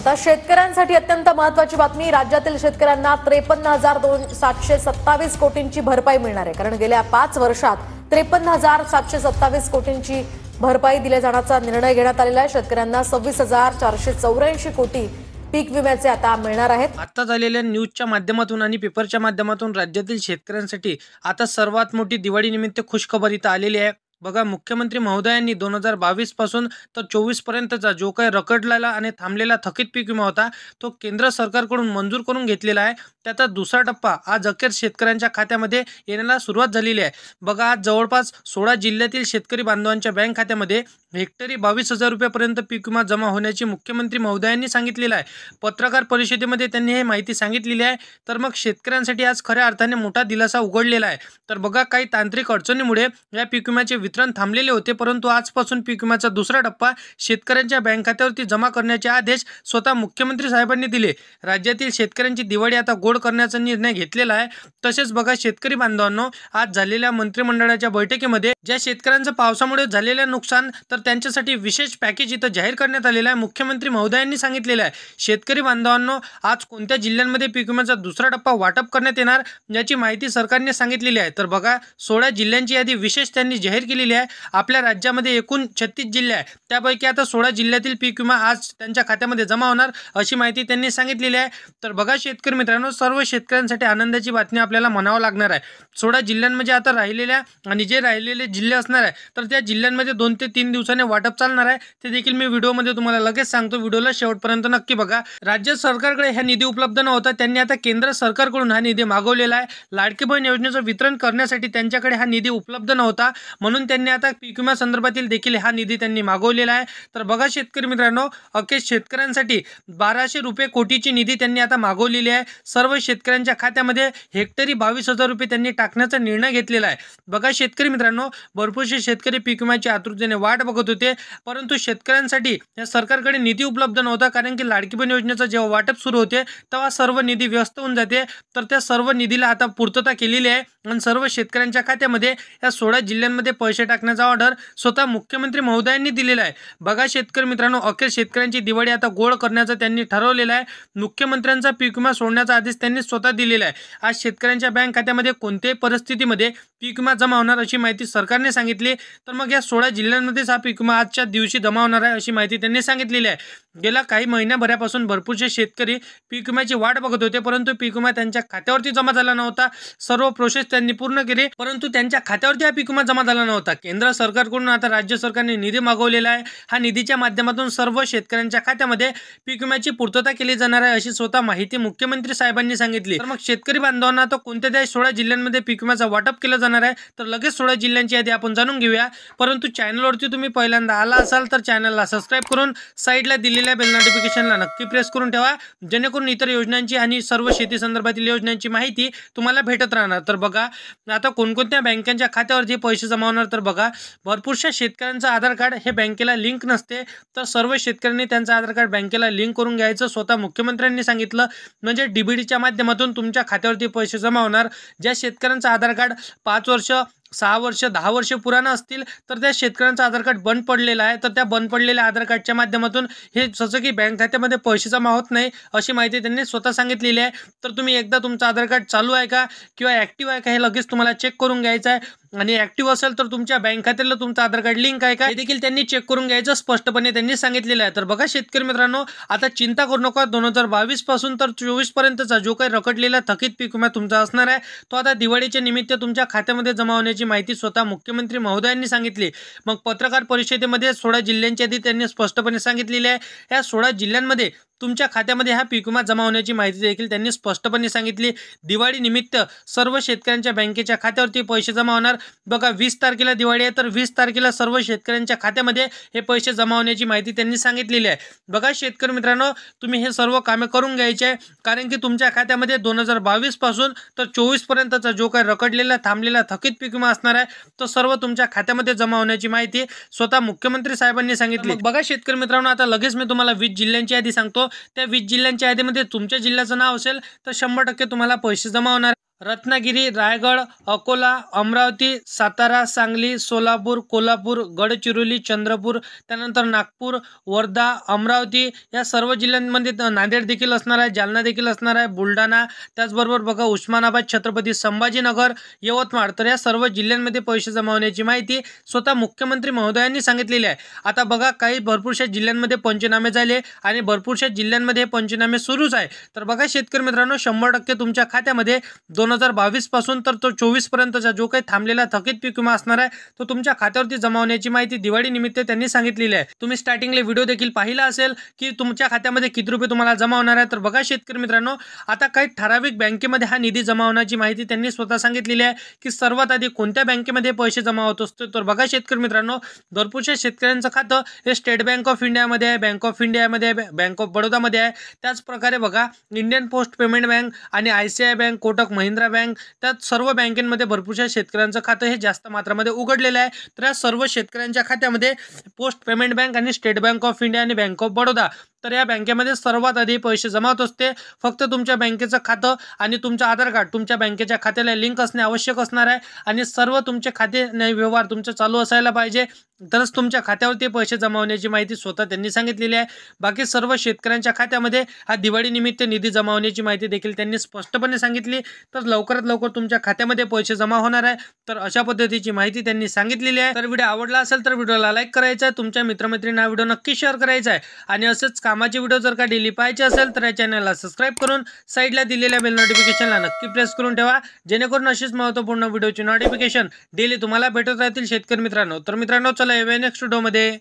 आता शेतकऱ्यांसाठी अत्यंत महत्त्वाची बातमी। राज्यातील शेतकऱ्यांना 53,727 कोटींची भरपाई मिळणार आहे। कारण गेल्या 5 वर्षात 53,727 कोटींची भरपाई दिल्या जाण्याचा निर्णय घेण्यात आलेला आहे। शेतकऱ्यांना 26,484 कोटी पीक विम्याचे आता मिळणार आहेत। आता झालेल्या न्यूजच्या माध्यमातून आणि पेपरच्या माध्यमातून राज्यातील शेतकऱ्यांसाठी आता सर्वात मोठी दिवाळी निमित्त खुशखबर इथं आलेली आहे। बघा, मुख्यमंत्री महोदयांनी 2022 पासून तर 24 पर्यंतचा जो काही रखडलेला आणि थांबलेला थकीत पीक विमा होता तो केंद्र सरकारकडून मंजूर करून घेतलेला आहे। त्याचा दुसरा टप्पा आज अखेर शेतकऱ्यांच्या खात्यामध्ये येण्याला सुरुवात झालेली आहे। बघा, आज जवळपास 16 जिल्ह्यातील शेतकरी बांधवांच्या बँक खात्यामध्ये हेक्टरी 22,000 रुपयापर्यंत पीक विमा जमा होण्याची मुख्यमंत्री महोदयांनी सांगितलेलं आहे। पत्रकार परिषदेमध्ये त्यांनी ही माहिती सांगितलेली आहे। तर मग शेतकऱ्यांसाठी आज खऱ्या अर्थाने मोठा दिलासा उघडलेला आहे। तर बघा, काही तांत्रिक अडचणीमुळे या पीक विम्याचे वितरण थांबलेले होते, परंतु आजपासून पीक विम्याचा दुसरा टप्पा शेतकऱ्यांच्या बँक खात्यावरती जमा करण्याचे आदेश स्वतः मुख्यमंत्री साहेबांनी दिले। राज्यातील शेतकऱ्यांची दिवाळी आता गोड करण्याचा निर्णय घेतलेला आहे। तसेच बघा, शेतकरी बांधवांनो, आज झालेल्या मंत्रिमंडळाच्या बैठकीमध्ये ज्या शेतकऱ्यांचं पावसामुळे झालेलं नुकसान तर त्यांच्यासाठी विशेष पॅकेज इथं जाहीर करण्यात आलेलं आहे। मुख्यमंत्री महोदयांनी सांगितलेलं आहे, शेतकरी बांधवांनो, आज कोणत्या जिल्ह्यांमध्ये पीक विम्याचा दुसरा टप्पा वाटप करण्यात येणार याची माहिती सरकारने सांगितलेली आहे। तर बघा, 16 जिल्ह्यांची यादी विशेष त्यांनी जाहीर केलेली आहे। आपल्या राज्यामध्ये एकूण 36 जिल्हे आहे, त्यापैकी आता 16 जिल्ह्यातील पीक विमा आज त्यांच्या खात्यामध्ये जमा होणार अशी माहिती त्यांनी सांगितलेली आहे। तर बघा शेतकरी मित्रांनो, सर्व शेतकऱ्यांसाठी आनंदाची बातमी आपल्याला म्हणावं लागणार आहे। 16 जिल्ह्यांमध्ये आता राहिलेल्या आणि जे राहिलेले जिल्हे असणार आहे तर त्या जिल्ह्यांमध्ये 2 ते 3 दिवसांनी वाटप चालणार आहे। ते देखील मी व्हिडिओमध्ये तुम्हाला लगेच सांगतो, व्हिडिओला शेवटपर्यंत नक्की बघा। राज्य सरकारकडे हा निधी उपलब्ध नव्हता, त्यांनी आता केंद्र सरकारकडून हा निधी मागवलेला आहे। लाडकी बहीण योजनेचं वितरण करण्यासाठी त्यांच्याकडे हा निधी उपलब्ध नव्हता, म्हणून त्यांनी आता पीक विमा संदर्भातील देखील हा निधी त्यांनी मागवलेला आहे। तर बघा शेतकरी मित्रांनो, अखेर शेतकऱ्यांसाठी 1200 रुपये कोटीची निधी त्यांनी आता मागवलेली आहे। सर्व शेतकऱ्यांच्या खात्यामध्ये हेक्टरी 22,000 रुपये त्यांनी टाकण्याचा निर्णय घेतलेला आहे। बघा शेतकरी मित्रांनो, भरपूरसे शेतकरी पीक विम्याची आतुरतेने वाट बघत होते, परंतु शेतकऱ्यांसाठी या सरकारकडे निधी उपलब्ध नव्हता। कारण की लाडकी बहीण योजनेचं जेव्हा वाटप सुरू होते तेव्हा सर्व निधी व्यस्त होऊन जाते। तर त्या सर्व निधीला आता पूर्तता केलेली आहे आणि सर्व शेतकऱ्यांच्या खात्यामध्ये या 16 जिल्ह्यांमध्ये पैसे टाकण्याचा ऑर्डर स्वतः मुख्यमंत्री महोदयांनी दिलेला आहे। बघा शेतकरी मित्रांनो, अखेर शेतकऱ्यांची दिवाळी आता गोड करण्याचं त्यांनी ठरवलेलं आहे। मुख्यमंत्र्यांचा पीक विमा सोडण्याचा आदेश त्यांनी स्वतः दिलेला आहे। आज शेतकऱ्यांच्या बँक खात्यामध्ये कोणत्याही परिस्थितीमध्ये पीक विमा जमा होणार अशी माहिती सरकारने सांगितली। तर मग या 16 जिल्ह्यांमध्येच हा पीक विमा आजच्या दिवशी जमा होणार आहे अशी माहिती त्यांनी सांगितलेली आहे। गेल्या काही महिन्याभरापासून भरपूरसे शेतकरी पीक विम्याची वाट बघत होते, परंतु पीक विमा त्यांच्या खात्यावरती जमा झाला नव्हता। सर्व प्रोसेस त्यांनी पूर्ण केली, परंतु त्यांच्या खात्यावरती हा पीक विमा जमा झाला नव्हता। केंद्र सरकारकडून आता राज्य सरकारने निधी मागवलेला आहे। हा निधीच्या माध्यमातून सर्व शेतकऱ्यांच्या खात्यामध्ये पीक विम्याची पूर्तता केली जाणार आहे अशी स्वतः माहिती मुख्यमंत्री साहेबांनी सांगितली। तर मग शेतकरी बांधवांना आता कोणत्या त्या 16 जिल्ह्यांमध्ये पीक विम्याचा वाटप केलं जाणार आहे तर लगेच 16 जिल्ह्यांची यादी आपण जाणून घेऊया। परंतु चॅनलवरती तुम्ही पहिल्यांदा आला असाल तर चॅनलला सबस्क्राईब करून साईडला दिलेल्या बेल नोटिफिकेशनला नक्की प्रेस करून ठेवा, जेणेकरून इतर योजनांची आणि सर्व शेती संदर्भातील योजनांची माहिती तुम्हाला भेटत राहणार। तर बघा, आता कोणकोणत्या बँकांच्या खात्यावरती पैसे जमा होणार तर बघा, भरपूरशा शेतकऱ्यांचं आधार कार्ड हे बँकेला लिंक नसते, तर सर्व शेतकऱ्यांनी त्यांचं आधार कार्ड बँकेला लिंक करून घ्यायचं स्वतः मुख्यमंत्र्यांनी सांगितलं। म्हणजे डीबीडीच्या माध्यमातून तुमच्या खात्यावरती पैसे जमा होणार। ज्या शेतकऱ्यांचं आधार कार्ड 5 वर्ष 6 वर्ष 10 वर्ष पुराणं असतील तर त्या शेतकऱ्यांचं आधार कार्ड बंद पडलेलं आहे, तर त्या बंद पडलेल्या आधार कार्डच्या माध्यमातून हे जसं की बँक खात्यामध्ये पैसे जमा होत नाही अशी माहिती त्यांनी स्वतः सांगितलेली आहे। तर तुम्ही एकदा तुमचं आधार कार्ड चालू आहे का किंवा ॲक्टिव्ह आहे का हे लगेच तुम्हाला चेक करून घ्यायचं आहे, आणि ॲक्टिव्ह असेल तर तुमच्या बँक खात्याला तुमचं आधार कार्ड लिंक आहे का हे देखील त्यांनी चेक करून घ्यायचं स्पष्टपणे त्यांनी सांगितलेलं आहे। तर बघा शेतकरी मित्रांनो, आता चिंता करू नका, 2022 पासून तर 24 पर्यंतचा जो काही रखडलेला थकीत पीक विमा तुमचा असणार आहे तो आता दिवाळीच्या निमित्त तुमच्या खात्यामध्ये जमा होण्याची माहिती स्वतः मुख्यमंत्री महोदयांनी सांगितली। मग पत्रकार परिषदेमध्ये 16 जिल्ह्यांची यादी त्यांनी स्पष्टपणे सांगितलेली आहे। या 16 जिल्ह्यांमध्ये तुमच्या खात्यामध्ये हा पीक विमा जमा होण्याची माहिती देखील त्यांनी स्पष्टपणे सांगितली। दिवाळी निमित्त सर्व शेतकऱ्यांच्या बँकेच्या खात्यावरती पैसे जमा होणार। बघा 20 तारखेला दिवाळी आहे, तर 20 तारखेला सर्व शेतकऱ्यांच्या खात्यामध्ये हे पैसे जमा होण्याची माहिती त्यांनी सांगितलेली आहे। बघा शेतकरी मित्रांनो, तुम्ही हे सर्व कामे करून घ्यायचे आहे, कारण की तुमच्या खात्यामध्ये 2022 पासून तर 24 पर्यंतचा जो काही रखडलेला थांबलेला थकीत पीक विमा असणार आहे तो सर्व तुमच्या खात्यामध्ये जमा होण्याची माहिती स्वतः मुख्यमंत्री साहेबांनी सांगितली। बघा शेतकरी मित्रांनो, आता लगेच मी तुम्हाला 20 जिल्ह्यांची यादी सांगतो। त्या 20 जिल्ह्यांच्या यादीमध्ये तुमच्या जिल्ह्याचं नाव असेल तर 100% तुम्हाला पैसे जमा होणार। रत्नागिरी, रायगड, अकोला, अमरावती, सातारा, सांगली, सोलापूर, कोल्हापूर, गडचिरोली, चंद्रपूर, त्यानंतर नागपूर, वर्धा, अमरावती या सर्व जिल्ह्यांमध्ये नांदेड देखील असणार आहे, जालना देखील असणार आहे, बुलढाणा, त्याचबरोबर बघा उस्मानाबाद, छत्रपती संभाजीनगर, यवतमाळ, तर या सर्व जिल्ह्यांमध्ये पैसे जमा होण्याची माहिती स्वतः मुख्यमंत्री महोदयांनी सांगितलेली आहे. आता बघा काही भरपूरशा जिल्ह्यांमध्ये पंचनामे झाले आणि भरपूरशा जिल्ह्यांमध्ये पंचनामे सुरूच आहे. तर बघा शेतकरी मित्रांनो, 100% तुमच्या खात्यामध्ये 2022 पासून तर तो 24 पर्यंतचा जो काही थांबलेला थकीत पीक विमा असणार आहे तो तुमच्या खात्यावरती जमा होण्याची माहिती दिवाळी निमित्त त्यांनी सांगितलेली आहे. तुम्ही स्टार्टिंगला व्हिडिओ देखील पाहिला असेल की तुमच्या खात्यामध्ये किती रुपये तुम्हाला जमा होणार आहे. तर बघा शेतकरी मित्रांनो, आता काही ठराविक बँकेमध्ये हा निधी जमा होण्याची माहिती त्यांनी स्वतः सांगितलेली आहे की सर्वात आधी कोणत्या बँकेमध्ये पैसे जमा होत असतो. तर बघा शेतकरी मित्रांनो, भरपूरशा शेतकऱ्यांचं खातं हे स्टेट बँक ऑफ इंडियामध्ये आहे, बँक ऑफ इंडियामध्ये आहे, बँक ऑफ बडोदामध्ये आहे. त्याच प्रकारे बघा इंडियन पोस्ट पेमेंट बँक आणि ICICI bank, Kotak Mahindra bank, त्यात सर्व बँकेमध्ये भरपूरशा शेतकऱ्यांचं खातं हे जास्त मात्रामध्ये उघडलेलं आहे. तर या सर्व शेतकऱ्यांच्या खात्यामध्ये पोस्ट पेमेंट बँक आणि स्टेट बँक ऑफ इंडिया आणि बँक ऑफ बडोदा, तर या बँकेमध्ये सर्वात आधी पैसे जमा होत असते. फक्त तुमच्या बँकेचं खातं आणि तुमचं आधार कार्ड तुमच्या बँकेच्या खात्याला लिंक असणे आवश्यक असणार आहे आणि सर्व तुमचे खाते व्यवहार तुमचे चालू असायला पाहिजे, तरच तुमच्या खात्यावरती पैसे जमा होण्याची माहिती स्वतः त्यांनी सांगितलेली आहे. बाकी सर्व शेतकऱ्यांच्या खात्यामध्ये हा दिवाळी निमित्त निधी जमा होण्याची माहिती देखील त्यांनी स्पष्टपणे सांगितली. तर लवकरात लवकर तुमच्या खात्यामध्ये पैसे जमा होणार आहे. तर अशा पद्धतीची माहिती त्यांनी सांगितलेली आहे. तर व्हिडिओ आवडला असेल तर व्हिडिओला लाईक करायचा आहे, तुमच्या मित्रमैत्रिणींना व्हिडिओ नक्की शेअर करायचा आहे आणि असेच कामाचे व्हिडिओ जर का डेली पाहायचे असेल तर या चॅनलला सबस्क्राईब करून साईडला दिलेल्या बेल नोटिफिकेशनला नक्की प्रेस करून ठेवा, जेणेकरून अशीच महत्त्वपूर्ण व्हिडिओची नोटिफिकेशन डेली तुम्हाला भेटत राहतील शेतकरी मित्रांनो. तर मित्रांनो, चला येऊया नेक्स्ट व्हिडिओमध्ये.